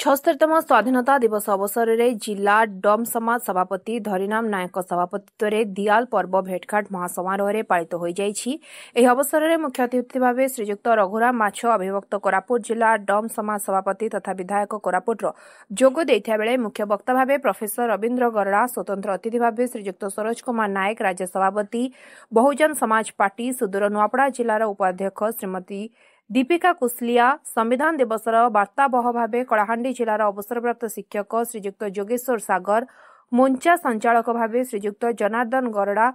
76तम स्वाधीनता दिवस अवसर में जिला डम समाज सभापति धरीनाम नायक सभापतित्व में दियाल पर्व भेटघाट महासमारोह में पालित हो जाइछि। एही अवसर में मुख्य अतिथि भाव श्रीजुक्त रघुराम माछ अभिभक्त कोरापुट जिला डम समाज सभापति तथा विधायक कोरापुट जोग देइथा बेले मुख्य वक्ता भाव प्रोफेसर रवीन्द्र गरड़ा, स्वतंत्र अतिथि भाव श्रीजुक्त सरोज कुमार नायक, राज्य सभापति बहुजन समाज पार्टी सुदूर नुआपड़ा जिलार उपाध्यक्ष श्रीमती दीपिका कुसलिया, संविधान दिवसर वार्ताबह भाव कलाहांडी जिलार अवसरप्राप्त शिक्षक श्रीजुक्त जोगेश्वर सागर, मोर्चा संचालक भाव श्रीजुक्त जनार्दन गरड़ा,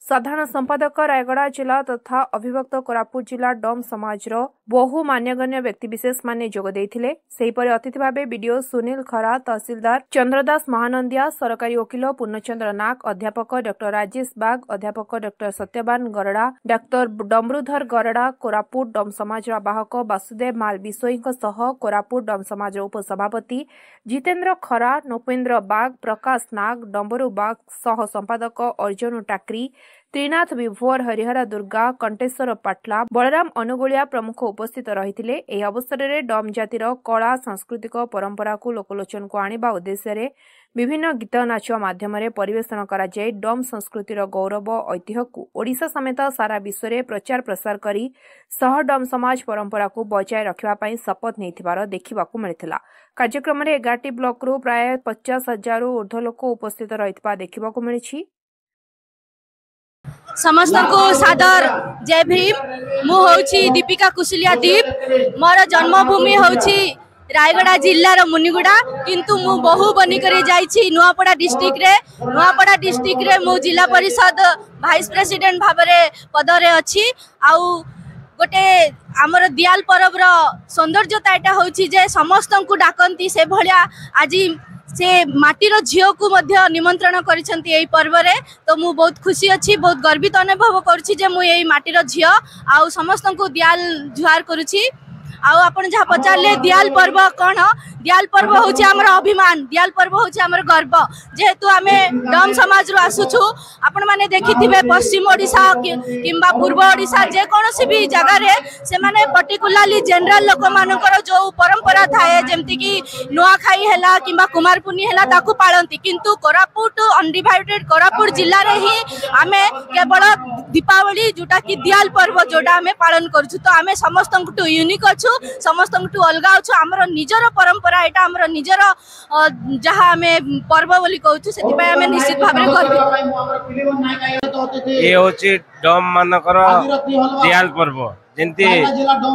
साधारण संपादक रायगड़ा जिला तथा अभिभक्त कोरापुट जिला डम समाजर बहु मान्यगण्य व्यक्तिविशेष माने जोग देइथिले। सेहीपरि अतिथि भावे बीडीओ सुनील खरा, तहसीलदार चंद्रदास महानंदिया, सरकारी वकील पूर्णचंद्र नाग, अध्यापक डॉक्टर राजेश बाग, अध्यापक डॉक्टर सत्यवान गरड़ा, डॉक्टर डमरुधर गरड़ा, कोरापुट डम समाजर आवाहक वासुदेव माल बिशोई सह कोरापुट डम समाजर उपसभापति जितेन्द्र खरा, नोपेन्द्र बाग, प्रकाश नाग, डम्बरू बाग सह संपादक अर्जुन टाकरी, त्रिनाथ विभोर, हरिहरा दुर्गा, कंटेश्वर पाटला, बलराम अनुगुलिया प्रमुख उपस्थित रहिथिले। एही अवसर में डम जातिर कला सांस्कृतिक परंपरा को लोकलोचन को आनिबा उद्देश्य रे विभिन्न गीत नाच माध्यम परिवेषण करा जाय डम संस्कृतिर गौरव ऐतिह्य को ओडिशा समेत सारा विश्व में प्रचार प्रसार करी सह डम समाज परंपरा को बचाए रखिबा पई शपथ नेथिबार देखिबाकू मिलिथिला। कार्यक्रम में 11टी ब्लॉक रु प्राय 50,000 ऊर्ध्व लोक उपस्थित रहितबा देखिबाकू मिलिछि। समस्त को सादर जय भीम। मु होछि दीपिका कुसलिया दीप। मोर जन्मभूमि होछि रायगड़ा जिल्लार मुनिगुड़ा, किंतु मु बहु बनी करी जाइछि नुआपड़ा डिस्ट्रिक्ट रे मु जिला परिषद वाइस प्रेसिडेंट भाबरे पदरे अछि। आउ गोटे आमर दियाल पर्व रो सौंदर्यता एटा होछि जे समस्त को डाकंती से भलिया आज से माटीर झील को मध्य निमंत्रण करिसेंती एई पर्व रे। तो मु बहुत खुशी अच्छी, बहुत गर्वित अनुभव करुछि जे मु एई माटीर झील आउ समस्त को दियाल जुहार करुछि। आउ आपण जहाँ पचारे दियाल पर्व कौन, दियाल पर्व होछि हमर अभिमान, दियाल पर्व होछि हमर गर्व। जेहेतु आमे डम समाज रो आसुछु, आपण माने देखिथिबे पश्चिम ओडिशा किंबा पूर्व ओडिशा जे कोनोसी भी जगह रे से माने पर्टिकुलरली जनरल लोक मानकर जो परंपरा थाए जेमति कि नुआखाई हैला किंबा कुमार पुनी हैला ताकू पाळंती, किंतु कोरापुट अनडिवाइडेड कोरापुट जिल्ला रे ही आमे केवल दीपावली जोटा कि दियाल पर्व जोटा आमे पालन करछु। तो आमे समस्त टू यूनिक अछु, समस्त टू अलगा अछु। हमर निजर परंपरा एटा हमर निजर जहाँ आमे पर्व बोली कहछु, सेति पय आमे निश्चित भाबरे गर्वित। ए होछि डम मानकर दियाल पर्व, जेंति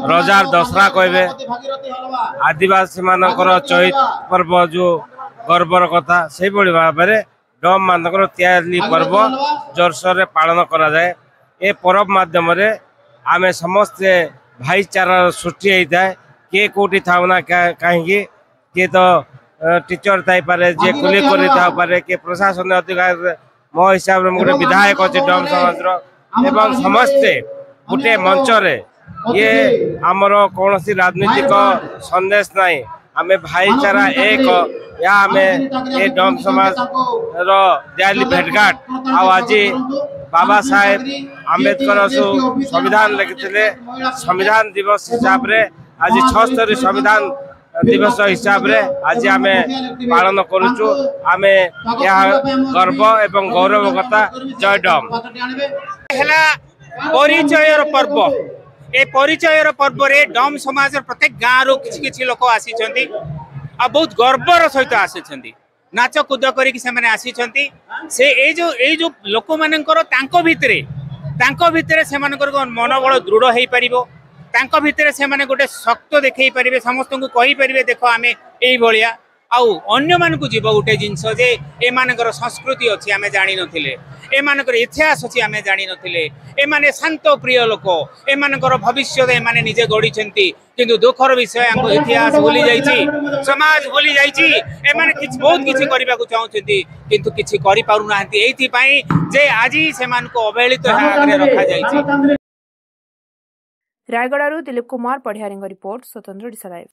रजार दसरा कहबे, आदिवासी मानकर चैत पर्व जो गर्वर कथा से बड़ी भाबरे डम मानकर दियाली पर्व जोरसोर पालन करा जाए। ए पर्व माध्यम रे आमे समस्त भाईचारा सृष्टि होता है। किए कौटी थाना कहीं किए तो टीचर थाई पारे, जे कुली करी था पारे, के प्रशासन अधिकार मो हिसाब रे गोटे विधायक अच्छे डम समाज एवं समस्ते गोटे मंच रे ये आमर कौन सी राजनीतिक संदेश नहीं, आमे भाईचारा एक या आमे ये डम समाज रो दियाली भेटघाट आज बाबा साहेब आंबेडकर संविधान लिखिले। संविधान दिवस हिसाब रे आज 76 संविधान दिवस हिसाब रे आज आमे पालन करूचु। आमे यह गर्व एवं गौरव कथा जय डम हैला परिचयर पर्व। ए परिचयर पर्व रे डम समाज प्रत्येक गाँव रो किछि लोक आसी आ बहुत गर्वर सहित आसी नाच कूद करिक से जो लोक मानकर भितरे से मनोबल दृढ़ हो पारिबो, तांको भितरे से माने गोटे शक्त देखै पारिबे, समस्त को कहि पारिबे देखो आमे एई भलिया आउ अन्य मान को जीव गोटे जिनस जे ए मानकर संस्कृति अच्छी आमे जानि नथिले, ए मानकर इतिहास अच्छी आमे जानि नथिले। ए माने शांत प्रिय लोक, ए मानकर भविष्य ए माने निजे गढ़िछंती, किंतु दुखर विषय हमको इतिहास भूली जाइछि, समाज भूली जाइछि। ए माने किछ बहुत किछ करबा को चाहउछंती, किंतु किछ करि पारु नाहंती। एथि पई जे आजि से मान को अवहेलित आगे रखा जाइछि। रायगड़ारू दिलीप कुमार पढ़ियारी रिपोर्ट, स्वतंत्र ओडिशा लाइव।